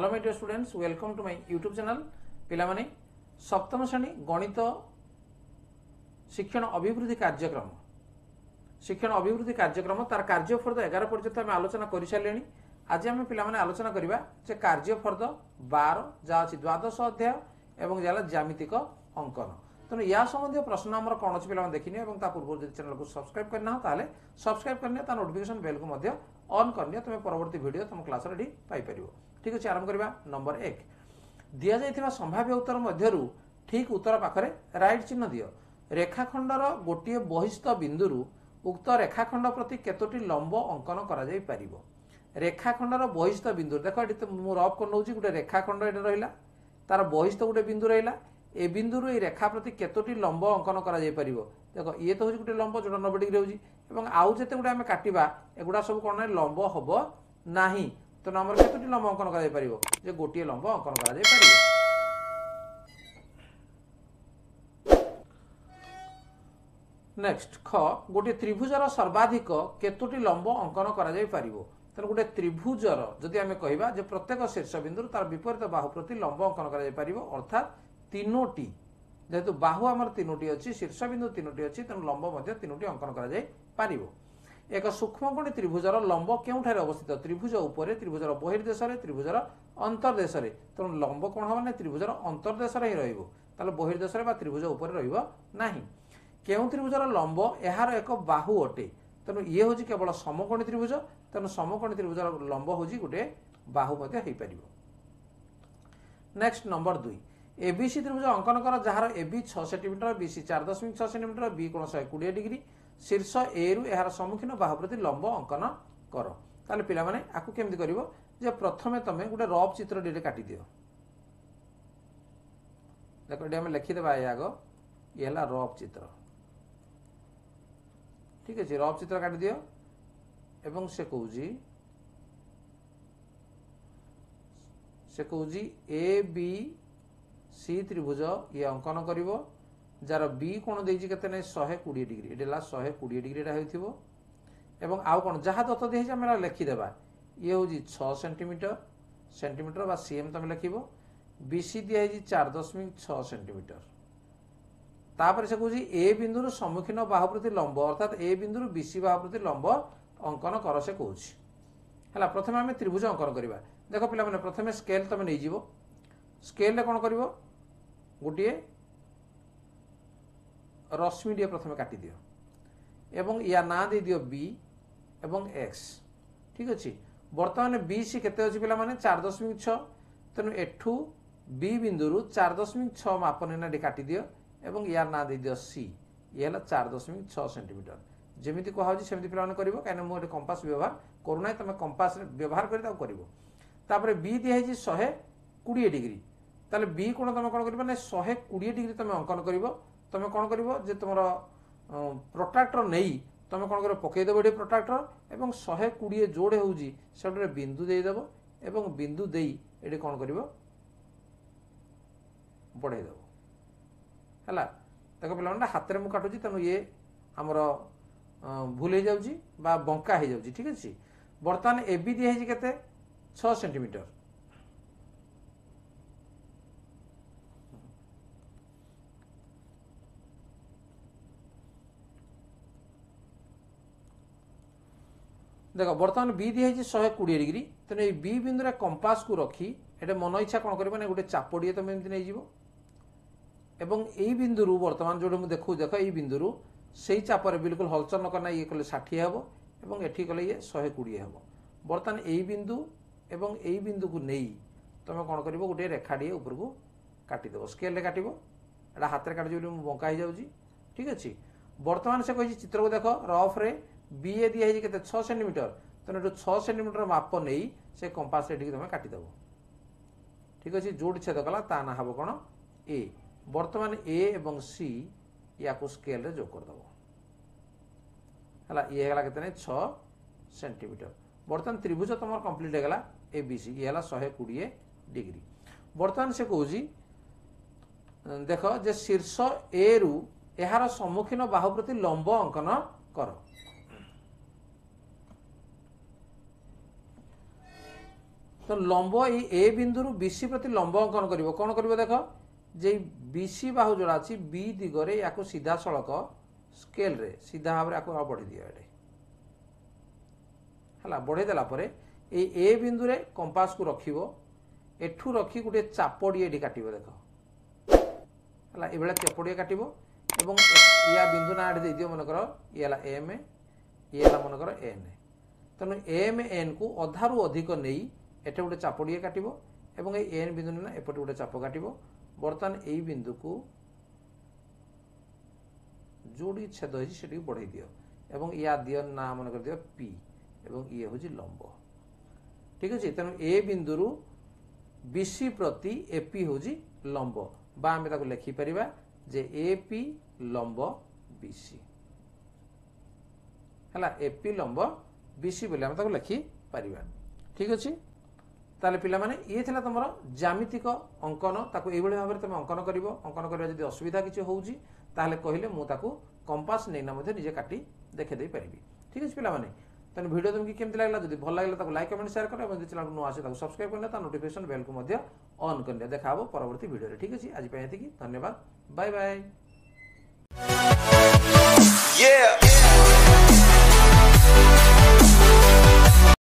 Hello my dear students, welcome to my YouTube channel. पिलामाने सप्तम श्रेणी गणित शिक्षण अभिवृद्धि कार्यक्रम तार कार्यफर्द 11 पर्यंत आम आलोचना कर सारे। आज आम पिलामाने आलोचना करबा जे कार्यफर्द 12 जहाँ अच्छी द्वादश अध्याय एवं जाला ज्यामितिक अंकन। तेणु या संबंधी प्रश्न आम कौन अच्छे पिला देखने पूर्व जो चैनल को सब्सक्राइब करना ताले सब्सक्राइब करने नोटिफिकेशन बेल को ऑन करने तुम परवर्ती वीडियो तुम क्लास रेडी पाइपर। ठीक अच्छे, आरंभ करवा। नंबर 1 दि जाइथिबा संभाव्य उत्तर मध्यरु ठीक उत्तर पाखरे राइट चिन्ह दियो। रेखाखंडर गोटे बहिस्थ बिंदुरु उक्त रेखाखंड प्रति केतोटी लंब अंकन करा जाई परिबो। रेखाखंडर बहिस्थ बिंदु देख ये मु रफ कर नउची गोटे रेखाखंड एटा रहिला, तार बहिस्थ गोटे बिंदु रहिला। ए बिंदुरु ए रेखा प्रति केतोटी लंब अंकन करा जाई परिबो। देखो ये तो होची गोटे लंब जोटा 90 डिग्री होची एवं आउ जेते गुडा हम काटिबा एगुडा सब कोन लंब हबो नाही। तो नंबर केतोटी लंब अंकन करा जाई परिबो जे गोटे लंब अंकन करा जाई परिबो। नेक्स्ट ख गोटे त्रिभुजर सर्वाधिक केतोटी लंब अंकन करा जाई परिबो। तेणु गोटे त्रिभुजर जदि आम कहबा जे प्रत्येक शीर्ष बिंदु तार विपरीत बाहु प्रति लंब अंकन करा जाई परिबो, अर्थात तीनोटी जेहेतु बाहु आमर तीनोटी अच्छी शीर्ष बिंदु तीनोटी अच्छी तेणु लंब मध्य तीनोटी अंकन करा जाई परिबो। एक सूक्ष्मकोणी त्रिभुजर लंब केउठारे अवस्थित? त्रिभुज उपरे, त्रिभुजर बहिर्देश रे, त्रिभुजर अंतर्देश रे। तेणु लंब कौन हम ना त्रिभुजर अंतर्देश रे ही रहिबो, ताले बहिर्देश रे बा त्रिभुज उपरे रहिबो नाही। केउ त्रिभुजर लंब एहार एक बाहु अटे? तेणु ये होची केवल समकोणी त्रिभुज, तेणु समकोणी त्रिभुजर लंब होची गोटे बाहु मध्य हेई परिबो। नेक्स्ट नंबर 2 एबीसी त्रिभुज अंकन कर जहार AB 6 centimetre, BC 4.6 centimetre, B कोण 120 डिग्री। शीर्ष ए रु एहार सम्मुखीन बाहु प्रति लंब अंकन कर। ताले पिला माने आकु केमति करिवो जे प्रथमे तमे गोटे रफ चित्र डिरे काटि दियो। देखो एडी हम लिखि देबा ए आगो ये हला रफ चित्र। ठीक अछि, रफ चित्र काटि दियो एवं से कहूजी ए बी सी त्रिभुज ये अंकन करिवो जार बी कोण देइछि केते नै 120 डिग्री। एडेला 120 डिग्री एटा हेथिबो एवं आउ कोण जहा दत्त देइछि हमरा लिखि देबा ये होजी 6 सेंटीमीटर, सेंटीमीटर बा सीएम तमे लिखिबो। बीसी दिया हेछि 4.6 सेंटीमीटर। तापर से कहूजी ए बिंदुर सम्मुखीन बाहु प्रति लंब, अर्थात ए बिंदुर बीसी बाहु प्रति लंब अंकन कर से कहूछि। हला प्रथमे आमे त्रिभुज अंकन करिबा। देखो पिला माने प्रथमे स्केल तमे नै जिवो। स्केल रे कोन करिवो गोटिए रश्मि दिए प्रथमे काटि दियो एवं या ना दे दियो बी एवं एक्स। ठीक अछि, वर्तमान बी सी केते अछि पिला माने 4.6। तेनु एठू बी बिंदुरु 4.6 मापन ना काटि दियो एवं या ना दे दियो सी। ये हला 4.6 सेंटीमीटर। जेमिति कहा होछि सेमिति पिला माने करिवो, काने मो एटे कंपास व्यवहार करू नै, तमे कंपास व्यवहार करि ता करिवो। तापर बी दिया हेछि 120 डिग्री। ताले बी कोण तमे कोन करिबो ना 120 डिग्री तमे अंकन करिवो। तमे कोन करिवो जे तुमरो प्रोट्रैक्टर नै तमे कोन करिवो पकै देबो एठी प्रोट्रैक्टर एवं 120 जोड़े होउजी सेडरे बिंदु देई देबो एवं बिंदु देई एठी कोन करिवो बढ़ाई देबो। हला देखो पिला माने हाथ रे मु काटुजी तनु ये हमरो भूल हे जाउजी बा बंका हे जाउजी। ठीक अछि, वर्तमान एबी दिया हेजी केते 6 सेंटीमीटर। देखो वर्तमान बी दिया 120 डिग्री। तेणु ये बी बिंदु रे कंपास को रखी एटे मन इच्छा कौन कर गोटे चापड़िए तुम एमती नहीं जीवो एवं यही बिंदु वर्तमान जो मुझे देखू देख यही बिंदु से चापर बिल्कुल हलचल न करना ये कले 60 हे और एठी कले ये 120 हे। वर्तमान यही बिंदु एवं यही बिंदु को नहीं तुम कौन कर गोटे रेखाड़िए ऊपर को काटिदेव। स्केल रे काटिबो, एटा हाथ रे काटि बंका हो जाउजी। ठीक अछि, वर्तमान से कहि चित्र को देख रफ रे बी ए दिया केते 6 सेंटीमीटर। तेणु 6 सेंटीमीटर माप नहीं से कंपास रे तुम काटिदेव। ठीक अच्छे, जोड़ छेद कला ता ना हम कौन ए। वर्तमान ए एवं सी या स्केल रे जोग करदेव। है ये केते 6 सेंटीमीटर। वर्तमान त्रिभुज तुम कंप्लीट होगा ए बी सी ये 120 डिग्री। वर्तमान से कहूँ देख जे शीर्ष ए रु एहार सम्मुखीन बाहु प्रति लंब अंकन कर। तो लंब ए बिंदु बीसी प्रति लंब अंकन कर कौन कर देख जे बीसी बाहु जोड़ा अच्छी बी दिगरे या सीधा सड़क स्केल रे सीधा भाव में बढ़ी दियो है बढ़ेदेला ए बिंदु रे कंपास को रखिबो एठू रखी गोटे चापड़ी ये काट देख है ये चापड़ी काटो एवं या बिंदु ना दे दियो मनकर ये एम ये मनकर एन तेणु एम एन को अधारू अधिक नहीं एटे गोटे चापड़ी काटो एवं एन बिंदु ना एपटे गोटे चाप काटो बर्तमान यही बिंदु को जोड़ी छेद होती बढ़ई दियो एवं या दियो ना मन कर दियो पी एवं ये हूँ लंब ठीक अच्छे तेणु ए बिंदु बीसी प्रति एपी हूँ लंब बा आम लिखिपर जे एपी लंब बीसी है एपी लंब बीसी बोले आम लिखिपर ठीक अच्छे ताले पिला माने ये थिला तुम ज्यामितिक अंकन ताकू एभली भाव में तुम अंकन कर अंकन कर जब असुविधा किसी होउची ताहले कहले मु ताकू कंपास नैना निजे काटी देखे दे पारिबी ठीक अच्छे पिला माने तेन वीडियो तुमको केमती लगला जब भल लगे लाइक कमेंट शेयर कर और चैनल को नुआ आसे सब्सक्राइब करना नोटिफिकेशन बेल को ऑन कर देखा परवर्ती वीडियो ठीक अच्छे आज धन्यवाद बाय बाय।